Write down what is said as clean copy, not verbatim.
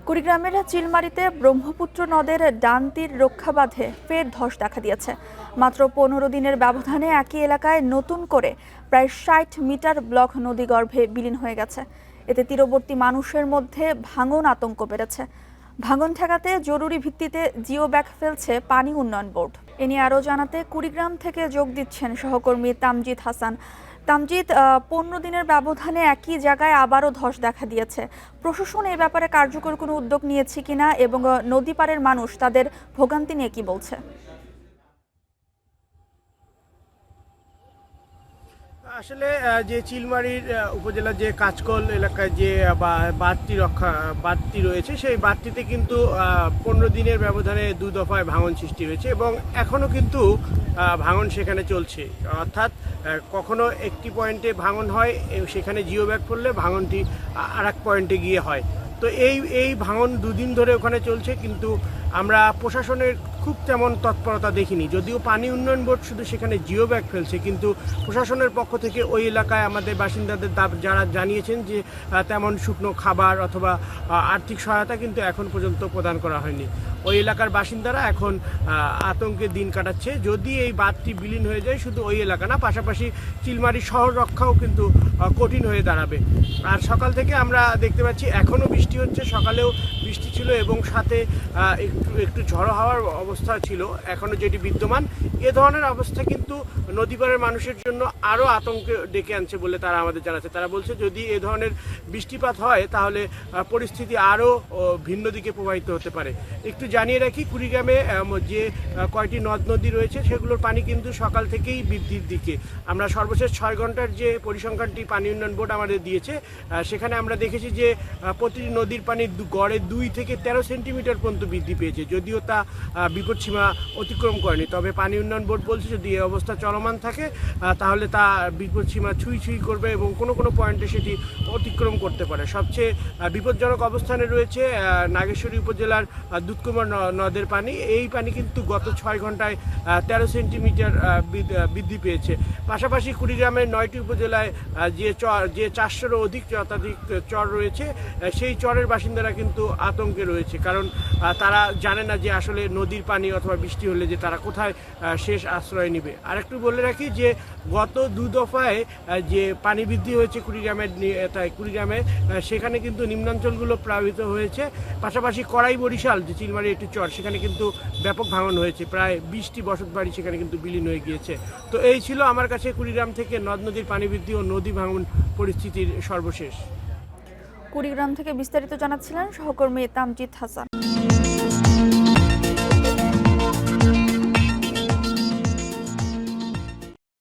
কুড়িগ্রামের চিলমারিতে ব্রহ্মপুত্র নদের ডান তীর রক্ষা বাঁধে ফের ধস দেখা দিয়েছে। মাত্র 15 দিনের ব্যবধানে একই এলাকায় নতুন করে প্রায় 60 মিটার ব্লক নদীগর্ভে বিলীন হয়ে গেছে। এতে তীরবর্তী মানুষের মধ্যে ভাঙন আতঙ্ক বেড়েছে। ভাঙন ঠেকাতে জরুরি ভিত্তিতে জিও ব্যাগ ফেলছে পানি উন্নয়ন বোর্ড। এ নিয়ে আরও জানাতে কুড়িগ্রাম থেকে যোগ দিচ্ছেন সহকর্মী তামজিদ হাসান। তামজিদ, 15 দিনের ব্যবধানে একই জায়গায় আবারও ধস দেখা দিয়েছে। প্রশাসন এ ব্যাপারে কার্যকর কোনো উদ্যোগ নিয়েছে কিনা এবং নদী পাড়ের মানুষ তাদের ভোগান্তি নিয়ে কি বলছে? আসলে যে চিলমারির উপজেলার যে কাজকল এলাকায় যে বাঁধটি রয়েছে, সেই বাঁধটিতে কিন্তু 15 দিনের ব্যবধানে 2 দফায় ভাঙন সৃষ্টি হয়েছে এবং এখনও কিন্তু ভাঙন সেখানে চলছে। অর্থাৎ কখনো একটি পয়েন্টে ভাঙন হয়, সেখানে জিও ব্যাগ করলে ভাঙনটি আর এক পয়েন্টে গিয়ে হয়। তো এই ভাঙন 2 দিন ধরে ওখানে চলছে, কিন্তু আমরা প্রশাসনের খুব তেমন তৎপরতা দেখিনি। যদিও পানি উন্নয়ন বোর্ড শুধু সেখানে জিও ব্যাগ ফেলছে, কিন্তু প্রশাসনের পক্ষ থেকে ওই এলাকায় আমাদের বাসিন্দাদের যারা জানিয়েছেন যে তেমন শুকনো খাবার অথবা আর্থিক সহায়তা কিন্তু এখন পর্যন্ত প্রদান করা হয়নি। ওই এলাকার বাসিন্দারা এখন আতঙ্কে দিন কাটাচ্ছে। যদি এই বাঁধটি বিলীন হয়ে যায়, শুধু ওই এলাকা না, পাশাপাশি চিলমারি শহর রক্ষাও কিন্তু কঠিন হয়ে দাঁড়াবে। আর সকাল থেকে আমরা দেখতে পাচ্ছি এখনও বৃষ্টি হচ্ছে, সকালেও বৃষ্টি ছিল এবং সাথে একটু ঝড়ো হওয়ার অবস্থা ছিল, এখনও যেটি বিদ্যমান। এ ধরনের অবস্থা কিন্তু নদীপাড়ের মানুষের জন্য আরও আতঙ্ক ডেকে আনছে বলে তারা আমাদের জানাচ্ছে। তারা বলছে যদি এ ধরনের বৃষ্টিপাত হয় তাহলে পরিস্থিতি আরও ভিন্ন দিকে প্রবাহিত হতে পারে। একটু জানিয়ে রাখি, কুড়িগ্রামে যে কয়টি নদ নদী রয়েছে সেগুলোর পানি কিন্তু সকাল থেকেই বৃদ্ধির দিকে। আমরা সর্বশেষ 6 ঘন্টার যে পরিসংখ্যানটি পানি উন্নয়ন বোর্ড আমাদের দিয়েছে, সেখানে আমরা দেখেছি যে প্রতিটি নদীর পানি গড়ে 2 থেকে 13 সেন্টিমিটার পর্যন্ত বৃদ্ধি পেয়েছে। যদিও তা বিপদসীমা অতিক্রম করেনি, তবে পানি উন্নয়ন বোর্ড বলছে যদি এই অবস্থা চলমান থাকে তাহলে তা বিপদসীমা ছুঁই করবে এবং কোনো পয়েন্টে সেটি অতিক্রম করতে পারে। সবচেয়ে বিপজ্জনক অবস্থানে রয়েছে নাগেশ্বরী উপজেলার দুধকুমার নদের পানি। এই পানি কিন্তু গত 6 ঘন্টায় 13 সেন্টিমিটার বৃদ্ধি পেয়েছে। পাশাপাশি কুড়িগ্রামের 9টি উপজেলায় যে 400-এরও অধিক চর রয়েছে, সেই চরের বাসিন্দারা কিন্তু আতঙ্কে রয়েছে, কারণ তারা জানে না যে আসলে নদীর পানি অথবা বৃষ্টি হলে যে তারা কোথায় শেষ আশ্রয় নেবে। আর একটু বলে রাখি যে গত 2 দফায় যে পানি বৃদ্ধি হয়েছে কুড়িগ্রামে, সেখানে কিন্তু নিম্নাঞ্চলগুলো প্লাবিত হয়েছে। পাশাপাশি কড়াই বরিশাল যে চিলমারি একটি চর, সেখানে কিন্তু ব্যাপক ভাঙন হয়েছে, প্রায় 20টি বসত বাড়ি সেখানে কিন্তু বিলীন হয়ে গিয়েছে। তো এই ছিল আমার কাছে কুড়িগ্রাম থেকে নদ নদীর পানি বৃদ্ধি ও নদী ভাঙন পরিস্থিতির সর্বশেষ। কুড়িগ্রাম থেকে বিস্তারিত জানাচ্ছিলেন সহকর্মী তামজিদ হাসান।